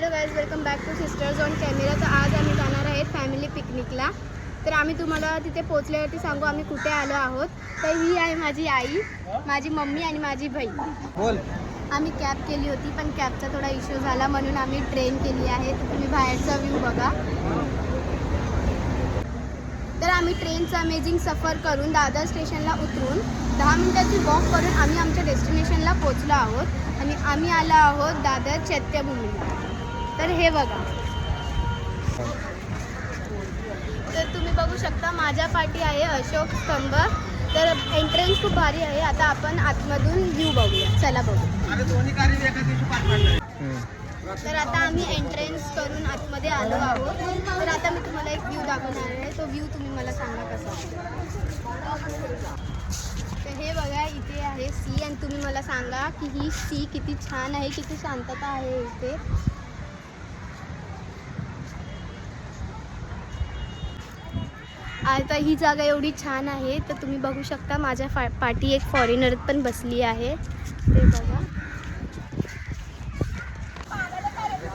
Hello guys, welcome back two sisters on camera. तर आज आम्ही जाणार आहेत फॅमिली पिकनिकला. तर आम्ही तुम्हाला तिथे पोचल्यावरती सांगू आम्ही कुठे आलो आहोत. तर ही आहे माझी आई, माझी मम्मी आणि माझी बहीण. बोल. आम्ही कॅब केली होती पण कॅबचा थोडा इश्यू झाला म्हणून आम्ही ट्रेन केली आहे. तर तुम्ही बाहेरचा व्ह्यू बघा. तर आम्ही ट्रेनचा अमेझिंग सफर करून दादर स्टेशनला उतरून 10 मिनिटाची वॉक करून आम्ही आमच्या डेस्टिनेशनला पोचलो आहोत आणि आम्ही आलो आहोत दादर चैत्यभूमीला. तर हे बघा. तर तुम्ही बघू शकता माझ्या पाठी आहे अशोक स्तंभ. तर एंट्रन्स खूप भारी आहे. आता आपण आतमधून व्ह्यू बघूया. चला बघू. तर आता आम्ही एंट्रन्स करून आतमध्ये आलो आहोत. तर आता मी तुम्हाला एक व्ह्यू दाखवणार आहे. तो व्ह्यू तुम्ही मला सांगा कसा. तर हे बघा, इथे आहे सी आणि तुम्ही मला सांगा की ही सी किती छान आहे, किती शांतता आहे इथे. आता ही जागा एवढी छान आहे. तर तुम्ही बघू शकता माझ्या पाठी एक फॉरेनर पण बसली आहे. ते बघा.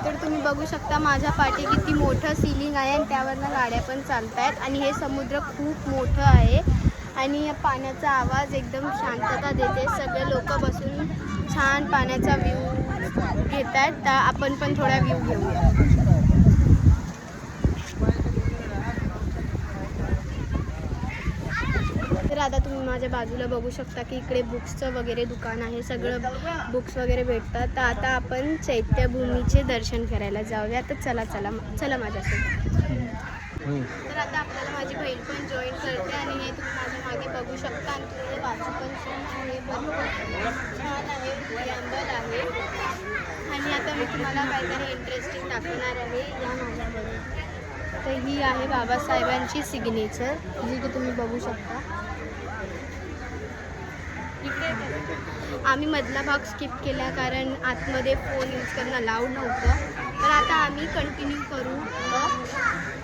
तर तुम्ही बघू शकता माझ्या पाठी किती मोठं सीलिंग आहे आणि त्यावरनं गाड्या पण चालत आहेत. आणि हे समुद्र खूप मोठं आहे आणि पाण्याचा आवाज एकदम शांतता देते. सगळे लोक बसून छान पाण्याचा व्ह्यू घेत आहेत. तर आपण पण थोडा व्ह्यू घेऊया. तर आता तुम्ही माझ्या बाजूला बघू शकता की इकडे बुक्सचं वगैरे दुकान आहे. सगळं बुक्स वगैरे भेटतात. तर आता आपण चैत्यभूमीचे दर्शन करायला जाऊया. तर चला चला चला माझ्यासोबत. तर आता आपल्याला माझी बहीण पण जॉईन करते आणि हे तुम्ही माझ्या मागे बघू शकता. आणि तुम्ही बाजू पण छान आहे, कॅम्बल आहे. आणि आता मी तुम्हाला काहीतरी इंटरेस्टिंग दाखवणार आहे. या माझ्या बहीण. तर ही आहे बाबासाहेबांची सिग्नेचर, जी की तुम्ही बघू शकता. आम्ही मधला भाग स्किप केला कारण आतमध्ये फोन यूज करणं अलाउड नव्हतं. तर आता आम्ही कंटिन्यू करू.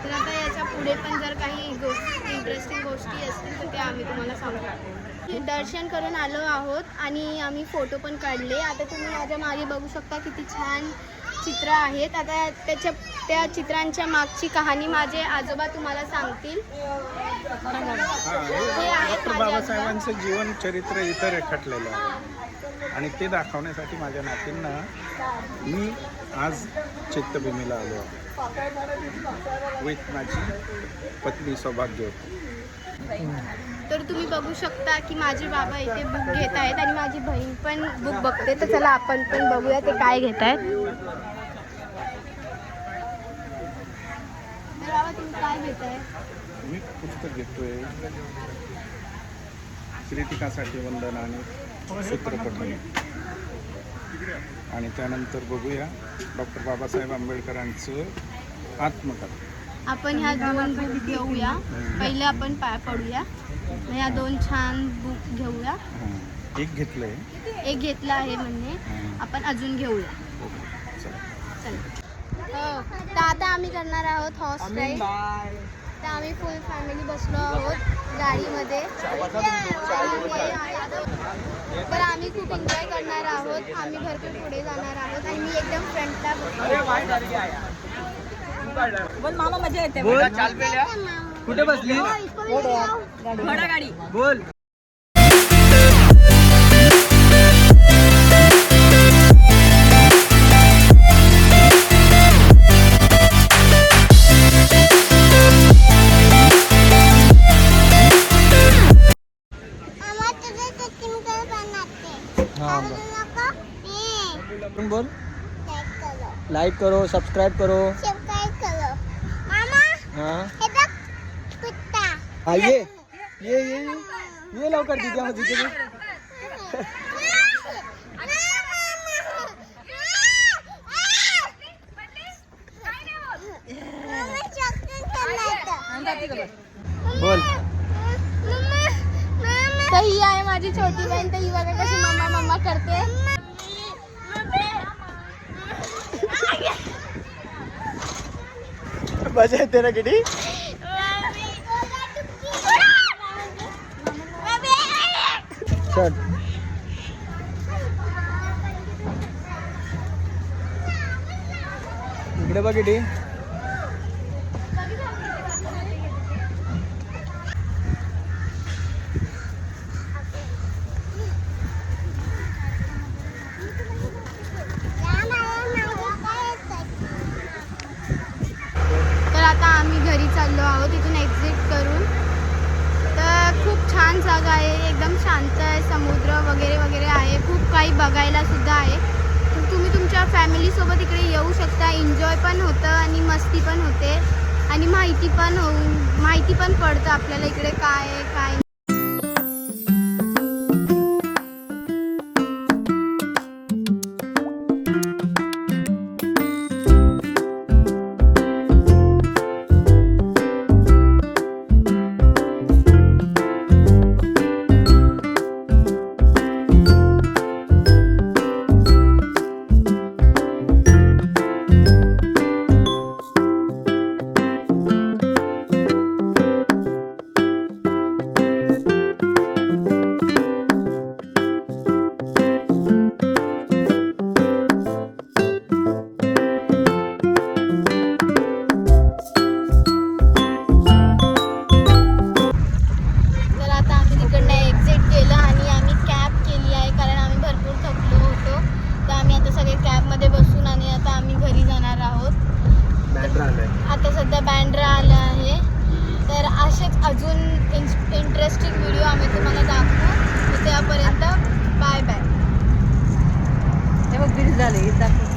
तर आता याच्या पुढे पण जर काही इंटरेस्टिंग गोष्टी असतील तर ते आम्ही तुम्हाला सांगू. दर्शन करून आलो आहोत आणि आम्ही फोटो पण काढले. आता तुम्ही माझ्या मागे बघू शकता किती छान चित्र आहेत. आता त्या चित्रांच्या मागची कहाणी माझे आजोबा तुम्हाला सांगतील. डॉक्टर बाबासाहेबांचं जीवन चरित्र इथं रेखाटलेलं आहे आणि ते दाखवण्यासाठी माझ्या नातींना मी आज चैत्यभूमीला आलो आहे विथ माझी पत्नी सौभाग्यवती. तर तुम्ही बघू शकता की माझे बाबा इथे बुक घेत आहेत आणि माझी बहीण पण बुक बघते. तर चला आपण पण बघूया ते काय घेत आहेत. तर बाबा तुम्ही काय घेत आहे? मी पुस्तक घेतोय श्रीटिकासाठी वंदन आणि सूत्रपठण. आणि त्यानंतर बघूया डॉक्टर बाबासाहेब आंबेडकरांचं आत्मकथा. आपण ह्या दोन बुक घेऊया. पहिले आपण पाय पडूया. ह्या दोन छान बुक घेऊया. एक घेतलंय, एक घेतला आहे म्हणजे आपण अजून घेऊया. चला. हो, तर आता आम्ही करणार आहोत हॉर्स राईड. तर आम्ही फुल फॅमिली बसलो आहोत गाडीमध्ये. तर आम्ही खूप एन्जॉय करणार आहोत. आम्ही भरपूर पुढे जाणार आहोत आणि मी एकदम फ्रंटला बोल मामा, मजा येते. कुठे बसली? घोडा गाडी बोल. बोल. लाइक करो, सब्सक्राइब करो. हाँ ये लवकर दीजिए मुझे. बोल. तर ही आहे माझी छोटी बहीण. तर ही बघा कशी मम्मा मम्मा करते. मजा येते ना किती. चल. इकडे बघ किती. तर आता आम्ही घरी चाललो आहोत इथून एक्झिट करून. तर खूप छान जागा आहे, एकदम शांत आहे, समुद्र वगैरे वगैरे आहे, खूप काही बघायला सुद्धा आहे. तर तुम्ही तुमच्या फॅमिलीसोबत इकडे येऊ शकता. एन्जॉय पण होतं आणि मस्ती पण होते आणि माहिती पण पडतं आपल्याला इकडे काय आहे काय नाही. आता सध्या बँड्रा आलं आहे. तर असेच अजून इंटरेस्टिंग व्हिडिओ आम्ही तुम्हाला दाखवू. त्यापर्यंत बाय बाय. हे बघ, बीच झाले दाखव.